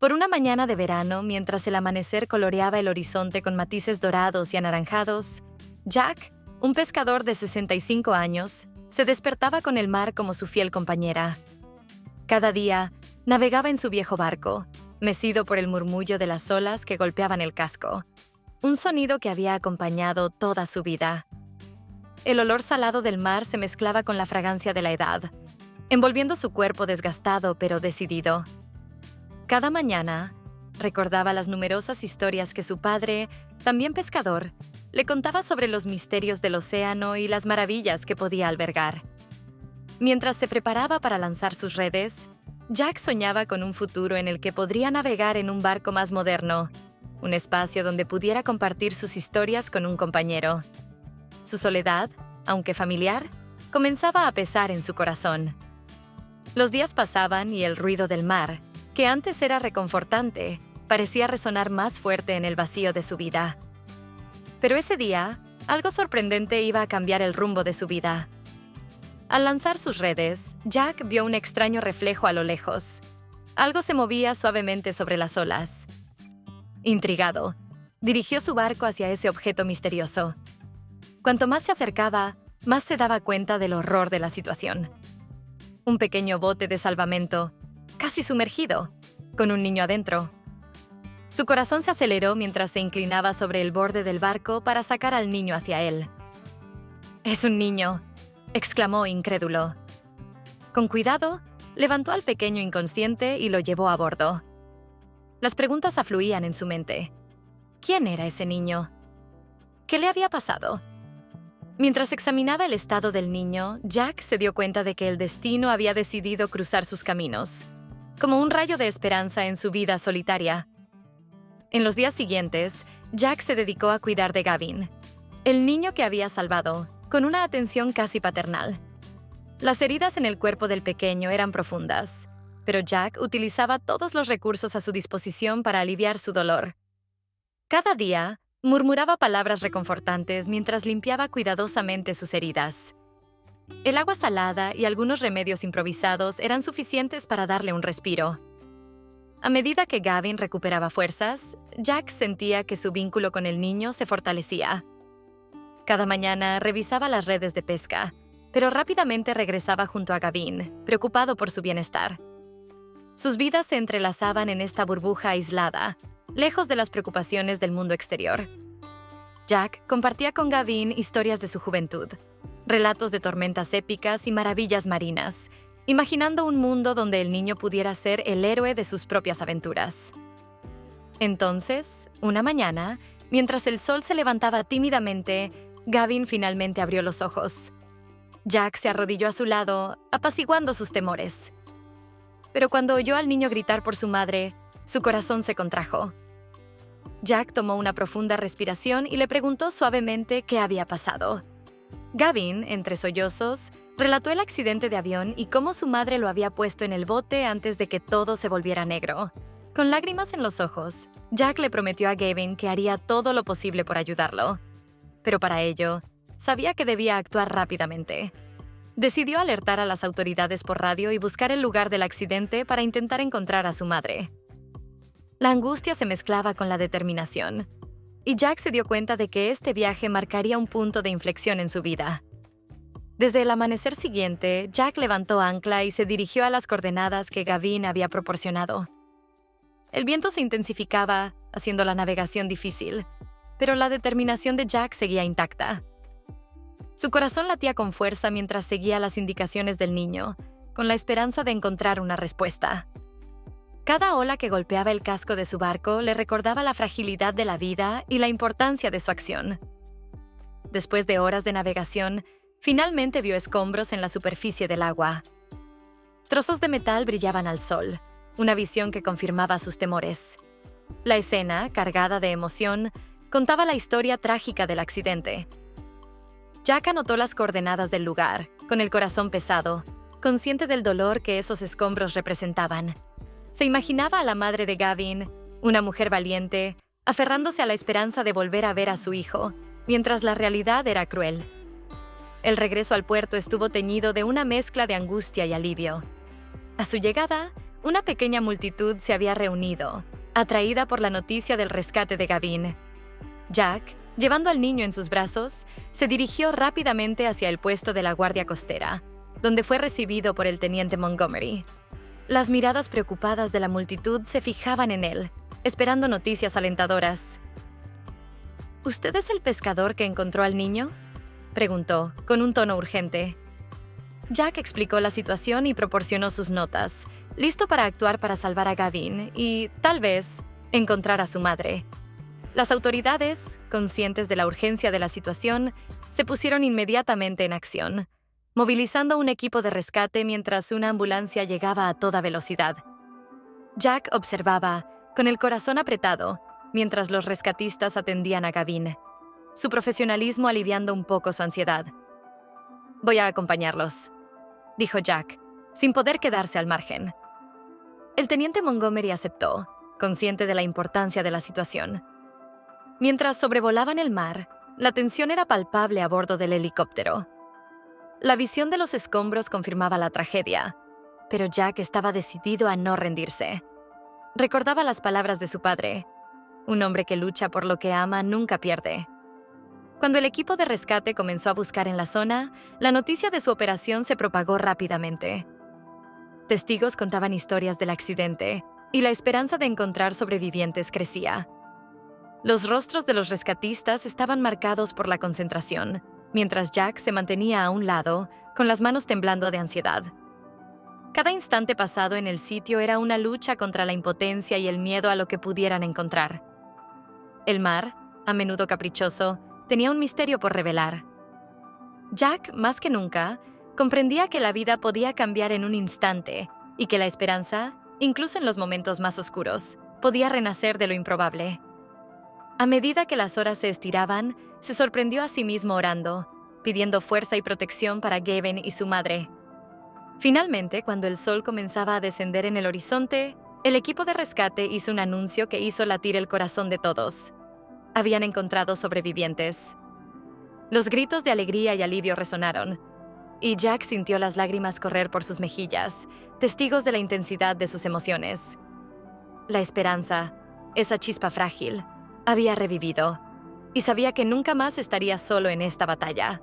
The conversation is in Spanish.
Por una mañana de verano, mientras el amanecer coloreaba el horizonte con matices dorados y anaranjados, Jack, un pescador de 65 años, se despertaba con el mar como su fiel compañera. Cada día, navegaba en su viejo barco, mecido por el murmullo de las olas que golpeaban el casco, un sonido que había acompañado toda su vida. El olor salado del mar se mezclaba con la fragancia de la edad, envolviendo su cuerpo desgastado pero decidido. Cada mañana, recordaba las numerosas historias que su padre, también pescador, le contaba sobre los misterios del océano y las maravillas que podía albergar. Mientras se preparaba para lanzar sus redes, Jack soñaba con un futuro en el que podría navegar en un barco más moderno, un espacio donde pudiera compartir sus historias con un compañero. Su soledad, aunque familiar, comenzaba a pesar en su corazón. Los días pasaban y el ruido del mar, que antes era reconfortante, parecía resonar más fuerte en el vacío de su vida. Pero ese día, algo sorprendente iba a cambiar el rumbo de su vida. Al lanzar sus redes, Jack vio un extraño reflejo a lo lejos. Algo se movía suavemente sobre las olas. Intrigado, dirigió su barco hacia ese objeto misterioso. Cuanto más se acercaba, más se daba cuenta del horror de la situación. Un pequeño bote de salvamento, casi sumergido, con un niño adentro. Su corazón se aceleró mientras se inclinaba sobre el borde del barco para sacar al niño hacia él. «Es un niño», exclamó incrédulo. Con cuidado, levantó al pequeño inconsciente y lo llevó a bordo. Las preguntas afluían en su mente. ¿Quién era ese niño? ¿Qué le había pasado? Mientras examinaba el estado del niño, Jack se dio cuenta de que el destino había decidido cruzar sus caminos, como un rayo de esperanza en su vida solitaria. En los días siguientes, Jack se dedicó a cuidar de Gavin, el niño que había salvado, con una atención casi paternal. Las heridas en el cuerpo del pequeño eran profundas, pero Jack utilizaba todos los recursos a su disposición para aliviar su dolor. Cada día, murmuraba palabras reconfortantes mientras limpiaba cuidadosamente sus heridas. El agua salada y algunos remedios improvisados eran suficientes para darle un respiro. A medida que Gavin recuperaba fuerzas, Jack sentía que su vínculo con el niño se fortalecía. Cada mañana revisaba las redes de pesca, pero rápidamente regresaba junto a Gavin, preocupado por su bienestar. Sus vidas se entrelazaban en esta burbuja aislada, lejos de las preocupaciones del mundo exterior. Jack compartía con Gavin historias de su juventud, relatos de tormentas épicas y maravillas marinas, imaginando un mundo donde el niño pudiera ser el héroe de sus propias aventuras. Entonces, una mañana, mientras el sol se levantaba tímidamente, Gavin finalmente abrió los ojos. Jack se arrodilló a su lado, apaciguando sus temores. Pero cuando oyó al niño gritar por su madre, su corazón se contrajo. Jack tomó una profunda respiración y le preguntó suavemente qué había pasado. Gavin, entre sollozos, relató el accidente de avión y cómo su madre lo había puesto en el bote antes de que todo se volviera negro. Con lágrimas en los ojos, Jack le prometió a Gavin que haría todo lo posible por ayudarlo. Pero para ello, sabía que debía actuar rápidamente. Decidió alertar a las autoridades por radio y buscar el lugar del accidente para intentar encontrar a su madre. La angustia se mezclaba con la determinación, y Jack se dio cuenta de que este viaje marcaría un punto de inflexión en su vida. Desde el amanecer siguiente, Jack levantó ancla y se dirigió a las coordenadas que Gavin había proporcionado. El viento se intensificaba, haciendo la navegación difícil, pero la determinación de Jack seguía intacta. Su corazón latía con fuerza mientras seguía las indicaciones del niño, con la esperanza de encontrar una respuesta. Cada ola que golpeaba el casco de su barco le recordaba la fragilidad de la vida y la importancia de su acción. Después de horas de navegación, finalmente vio escombros en la superficie del agua. Trozos de metal brillaban al sol, una visión que confirmaba sus temores. La escena, cargada de emoción, contaba la historia trágica del accidente. Jack anotó las coordenadas del lugar, con el corazón pesado, consciente del dolor que esos escombros representaban. Se imaginaba a la madre de Gavin, una mujer valiente, aferrándose a la esperanza de volver a ver a su hijo, mientras la realidad era cruel. El regreso al puerto estuvo teñido de una mezcla de angustia y alivio. A su llegada, Una pequeña multitud se había reunido, atraída por la noticia del rescate de Gavin. Jack, llevando al niño en sus brazos, se dirigió rápidamente hacia el puesto de la Guardia Costera, donde fue recibido por el teniente Montgomery. Las miradas preocupadas de la multitud se fijaban en él, esperando noticias alentadoras. ¿Usted es el pescador que encontró al niño?, preguntó, con un tono urgente. Jack explicó la situación y proporcionó sus notas, listo para actuar para salvar a Gavin y, tal vez, encontrar a su madre. Las autoridades, conscientes de la urgencia de la situación, se pusieron inmediatamente en acción, movilizando un equipo de rescate mientras una ambulancia llegaba a toda velocidad. Jack observaba, con el corazón apretado, mientras los rescatistas atendían a Gavin, su profesionalismo aliviando un poco su ansiedad. «Voy a acompañarlos», dijo Jack, sin poder quedarse al margen. El teniente Montgomery aceptó, consciente de la importancia de la situación. Mientras sobrevolaban el mar, la tensión era palpable a bordo del helicóptero. La visión de los escombros confirmaba la tragedia, pero Jack estaba decidido a no rendirse. Recordaba las palabras de su padre: un hombre que lucha por lo que ama nunca pierde. Cuando el equipo de rescate comenzó a buscar en la zona, la noticia de su operación se propagó rápidamente. Testigos contaban historias del accidente, y la esperanza de encontrar sobrevivientes crecía. Los rostros de los rescatistas estaban marcados por la concentración, mientras Jack se mantenía a un lado, con las manos temblando de ansiedad. Cada instante pasado en el sitio era una lucha contra la impotencia y el miedo a lo que pudieran encontrar. El mar, a menudo caprichoso, tenía un misterio por revelar. Jack, más que nunca, comprendía que la vida podía cambiar en un instante y que la esperanza, incluso en los momentos más oscuros, podía renacer de lo improbable. A medida que las horas se estiraban, se sorprendió a sí mismo orando, pidiendo fuerza y protección para Gavin y su madre. Finalmente, cuando el sol comenzaba a descender en el horizonte, el equipo de rescate hizo un anuncio que hizo latir el corazón de todos. Habían encontrado sobrevivientes. Los gritos de alegría y alivio resonaron, y Jack sintió las lágrimas correr por sus mejillas, testigos de la intensidad de sus emociones. La esperanza, esa chispa frágil, había revivido, y sabía que nunca más estaría solo en esta batalla.